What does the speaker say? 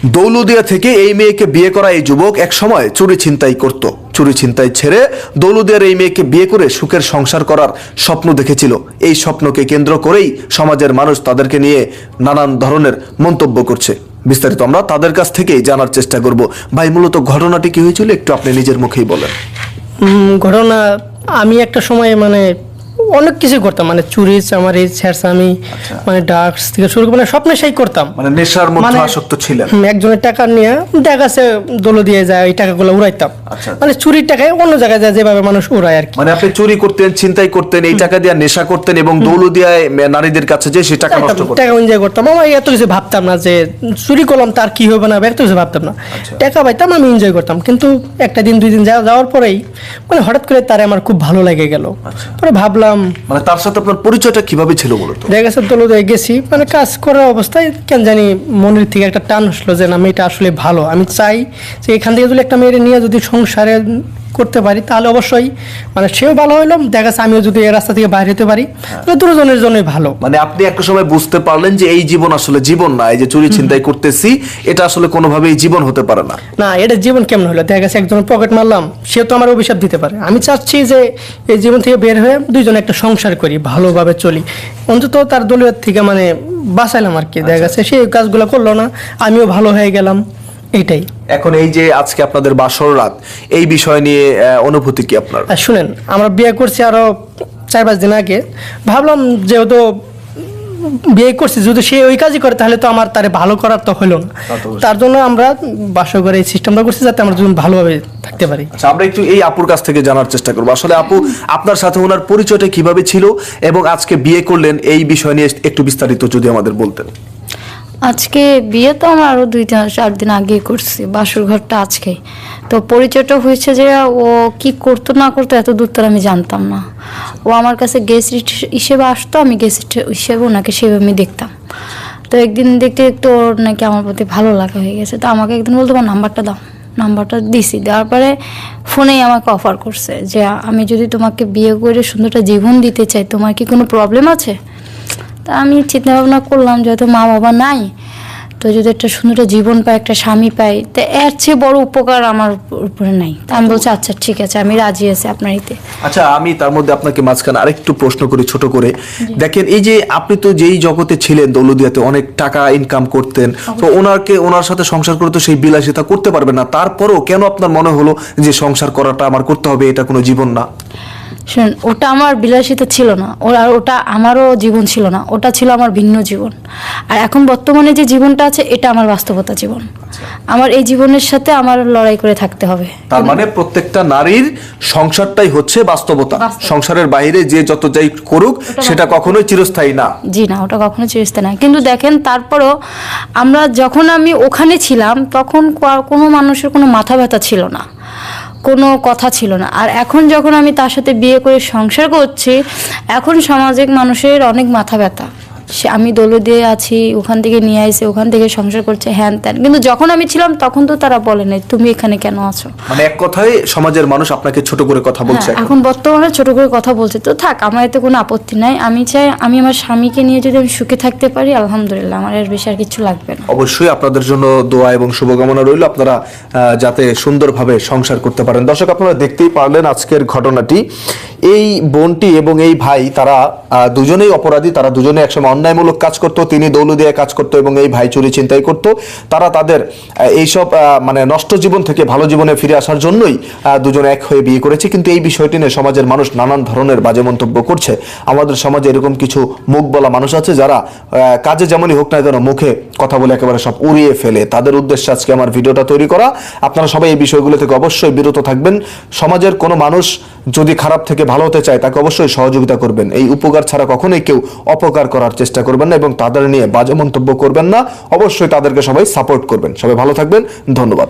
দৌলুদিয়া থেকে এই মেয়েকে বিয়ে করা এই যুবক এক সময় চুরি ছিনতাই করত। চুরি ছিনতাই ছেড়ে দৌলুদিয়ার এই মেয়েকে বিয়ে করে সুখের সংসার করার স্বপ্ন দেখেছিল। এই স্বপ্নকে কেন্দ্র করেই সমাজের মানুষ তাদেরকে নিয়ে নানান ধরনের মন্তব্য করছে। বিস্তারিত আমরা তাদের কাছ থেকেই জানার চেষ্টা করব। ভাই, মূলত ঘটনাটি কি হয়েছিল একটু আপনি নিজের মুখেই বলেন। ঘটনা, আমি একটা সময় অনেক কিছু করতাম, চুরি চামারি ছেঁড়ছামি, ড্রাগস থেকে শুরু করে সব নেশাই করতাম। নেশার মধ্যে আসক্ত ছিলেন। একজনের টাকা নিয়ে দেখা যাচ্ছে দৌলো দিয়ে যায়, ওই টাকাগুলো উড়াইতাম। চুরির টাকায় অন্য জায়গায় যায় যেভাবে মানুষ উড়ায় আর কি। আপনি চুরি করতেন, ছিনতাই করতেন, এই টাকা দিয়ে নেশা করতেন এবং দৌলুদিয়ায় নারীদের কাছে যে সে টাকা নষ্ট করতেন, টাকা এনজয় করতাম। আমি এত কিছু ভাবতাম না যে চুরি করলাম তার কি হবে না, এত কিছু ভাবতাম না। টাকা পাইতাম, আমি এনজয় করতাম। কিন্তু একটা দিন দুই দিন যাওয়ার পরেই হঠাৎ করে তারে আমার খুব ভালো লেগে গেল। পরে ভাবলাম তার সাথে আপনার পরিচয়টা কিভাবে ছিল বলতো? দেখা গেছে দৌলুদিয়ায় গেছি, কাজ করার অবস্থায় কেন জানি মনের থেকে একটা টান আসলো যে না, মেয়েটা আসলে ভালো। আমি চাই যে এখান থেকে যদি একটা মেয়ের নিয়ে যদি সংসারে করতে পারি তাহলে অবশ্যই সেও ভালো হইলাম, দেখা যাচ্ছে আমিও যদি এই রাস্তা থেকে বাইরে হতে পারি তাহলে দুজনের জন্যই ভালো। আপনি একটা সময় বুঝতে পারলেন যে এই জীবন আসলে জীবন না, এই যে চুরি ছিনতাই করতেছি এটা আসলে কোনোভাবেই জীবন হতে পারে না। না, এটা জীবন কেমন হলো? দেখা গেছে একজনের পকেট মারলাম, সে তো আমার অভিশাপ দিতে পারে। আমি চাচ্ছি যে এই জীবন থেকে বের হয়ে দুইজনে একটা সংসার করি, ভালোভাবে চলি। অন্তত তার দলীয় থেকে বাঁচাইলাম আর কি। দেখা গেছে সে কাজগুলো করলো না, আমিও ভালো হয়ে গেলাম, এইটাই। এখন এই যে আজকে আপনাদের বাসর রাত, এই বিষয় নিয়ে অনুভূতি কি আপনার? শুনেন, আমরা বিয়ে করছি আরো 4-5 দিন আগে। ভাবলাম যেহেতু বিয়ে করছি, যদি সে ওই কাজই করে তাহলে তো আমার তারে ভালো করার তো হলো না। তার জন্য আমরা বাসর করে এই সিস্টেমটা করছি যাতে আমরা দুজন ভালোভাবে থাকতে পারি। আচ্ছা, আমরা একটু এই আপুর কাছ থেকে জানার চেষ্টা করবো আসলে আপু আপনার সাথে ওনার পরিচয়টা কিভাবে ছিল এবং আজকে বিয়ে করলেন এই বিষয় নিয়ে একটু বিস্তারিত যদি আমাদের বলতেন। আজকে বিয়ে তো আমরা আরো 2-4 দিন আগে করছি, বাসর ঘরটা আজকে। তো পরিচয়টা হয়েছে যে ও কি করতো না করতো এত দূর তো আমি জানতাম না। ও আমার কাছে গেস্ট হিসেবে আসতো, আমি গেস্ট হিসেবে ওনাকে সেভাবে আমি দেখতাম। তো একদিন দেখতে দেখতে ওর নাকি আমার প্রতি ভালো লাগা হয়ে গেছে। তো আমাকে একদিন বলতো আমার নাম্বারটা দাও। নাম্বারটা দিছি, দেওয়ার পরে ফোনেই আমাকে অফার করছে যে আমি যদি তোমাকে বিয়ে করে সুন্দরটা জীবন দিতে চাই, তোমার কি কোনো প্রবলেম আছে? তা আমি চিন্তা ভাবনা করলাম যেহেতু মা বাবা নাই, তো যদি একটা সুন্দর জীবন পাই, একটা স্বামী পাই, তো এর চেয়ে বড় উপকার আমার উপরে নাই। তা আমি বলছি আচ্ছা ঠিক আছে, আমি রাজি আছি আপনার ইতে। আচ্ছা, আমি তার মধ্যে আপনাকে মাঝখানে আরেকটু প্রশ্ন করি ছোট করে। দেখেন, এই যে আপনি তো যেই জগতে ছিলেন দৌলুদিয়াতে অনেক টাকা ইনকাম করতেন, তো ওনার সাথে সংসার করে তো সেই বিলাসিতা করতে পারবেন না। তারপরও কেন আপনার মনে হলো যে সংসার করাটা আমার করতে হবে, এটা কোনো জীবন না? শুনুন, ওটা আমার বিলাসিতা ছিল না, ওটা আমারও জীবন ছিল না, ওটা ছিল আমার ভিন্ন জীবন। আর এখন বর্তমানে যে জীবনটা আছে এটা আমার বাস্তবতা জীবন। আমার এই জীবনের সাথে আমার লড়াই করে থাকতে হবে। তার প্রত্যেকটা নারীর সংসারটাই হচ্ছে বাস্তবতা। সংসারের বাইরে যে যত যাই করুক সেটা কখনোই চিরস্থায়ী না। জি না, ওটা কখনো চিরস্থায়ী না। কিন্তু দেখেন, তারপরও যখন আমি ওখানে ছিলাম তখন কোনো মানুষের কোনো মাথা ব্যথা ছিল না, কোনো কথা ছিল না। আর এখন যখন আমি তার সাথে বিয়ে করে সংসার করছি, এখন সামাজিক মানুষের অনেক মাথা ব্যথা। আমি দৌলুদিয়ায় আছি, ওখান থেকে নিয়ে আসে, ওখান থেকে সংসার করছে, হ্যান ত্যান। কিন্তু যখন আমি ছিলাম তখন তো তারা বলে নাই তুমি এখানে কেন আছো। এক কথায় সমাজের মানুষ আপনাকে ছোট করে কথা বলছে। এখন বর্তমানে ছোট করে কথা বলছে, তো থাক, আমার এতে কোনো আপত্তি নাই। আমি চাই আমি আমার স্বামীকে নিয়ে যদি আমি সুখে থাকতে পারি, আলহামদুলিল্লাহ, আমার এর বেশি আর কিছু লাগবে না। অবশ্যই আপনাদের জন্য দোয়া এবং শুভকামনা রইল, আপনারা যাতে সুন্দরভাবে সংসার করতে পারেন। দর্শক, আপনারা দেখতেই পারলেন আজকের ঘটনাটি। এই বোনটি এবং এই ভাই, তারা দুজনেই অপরাধী। তারা দুজনে একসময় অন্যায়মূলক কাজ করতো। তিনি দৌলুদিয়ায় কাজ করতো এবং এই ভাই চুরি ছিনতাই করতো। তারা তাদের এইসব নষ্ট জীবন থেকে ভালো জীবনে ফিরে আসার জন্যই দুজনে এক হয়ে বিয়ে করেছে। কিন্তু এই বিষয়টি নিয়ে সমাজের মানুষ নানান ধরনের বাজে মন্তব্য করছে। আমাদের সমাজে এরকম কিছু মুখ বলা মানুষ আছে যারা কাজে যেমনই হোক না কেন মুখে কথা বলে একেবারে সব উড়িয়ে ফেলে। তাদের উদ্দেশ্যে আজকে আমার ভিডিওটা তৈরি করা। আপনারা সবাই এই বিষয়গুলো থেকে অবশ্যই বিরত থাকবেন। সমাজের কোনো মানুষ যদি খারাপ থেকে ভালো হতে চায় তাকে অবশ্যই সহযোগিতা করবেন। এই উপকার ছাড়া কখনোই কেউ অপকার করার চেষ্টা করবেন না এবং তাদের নিয়ে বাজে মন্তব্য করবেন না। অবশ্যই তাদেরকে সবাই সাপোর্ট করবেন। সবাই ভালো থাকবেন, ধন্যবাদ।